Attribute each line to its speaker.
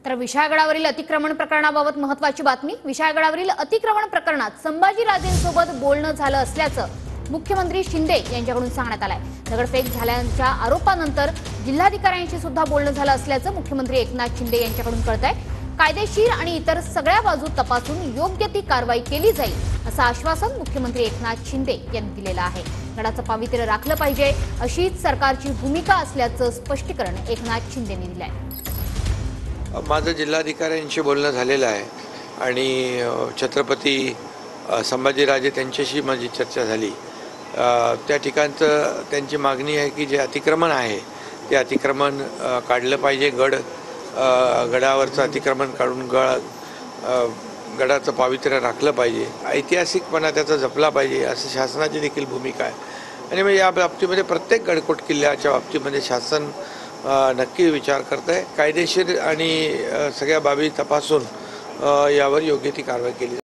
Speaker 1: तर विशाळगडावरील अतिक्रमण प्रकरणाबाबत महत्त्वाची बातमी। विशाळगडावरील अतिक्रमण प्रकरणात संभाजीराजेंसोबत बोलणं झालं असल्याचं मुख्यमंत्री शिंदे यांच्याकडून सांगण्यात आलंय। दगडफेक झाल्याच्या आरोपानंतर जिल्हाधिकाऱ्यांशी सुद्धा बोलणं झालं असल्याचं मुख्यमंत्री एकनाथ शिंदे यांच्याकडून कळतंय। कायदेशीर आणि इतर सगळ्या बाजू तपासून योग्य ती कारवाई केली जाईल असं आश्वासन मुख्यमंत्री एकनाथ शिंदे यांनी दिलेलं आहे। गडाचं पावित्र्य राखलं पाहिजे अशीच सरकारची भूमिका असल्याचं स्पष्टीकरण एकनाथ शिंदेंनी दिलंय।
Speaker 2: माझं जिल्हाधिकाऱ्यांशी बोलणं झालेलं आहे आणि छत्रपती संभाजीराजे त्यांच्याशी माझी चर्चा झाली। त्या ठिकाणचं त्यांची मागणी आहे की जे अतिक्रमण आहे ते अतिक्रमण काढलं पाहिजे। गडावरचं अतिक्रमण काढून गडाचं पावित्र्य राखलं पाहिजे, ऐतिहासिकपणा त्याचा जपला पाहिजे असं शासनाची देखील भूमिका आहे। आणि मग या बाबतीमध्ये प्रत्येक गडकोट किल्ल्याच्या बाबतीमध्ये शासन नक्की विचार करत आहे। कायदेशीर आणि सगळ्या बाबी तपासून यावर योग्य ती कारवाई केली।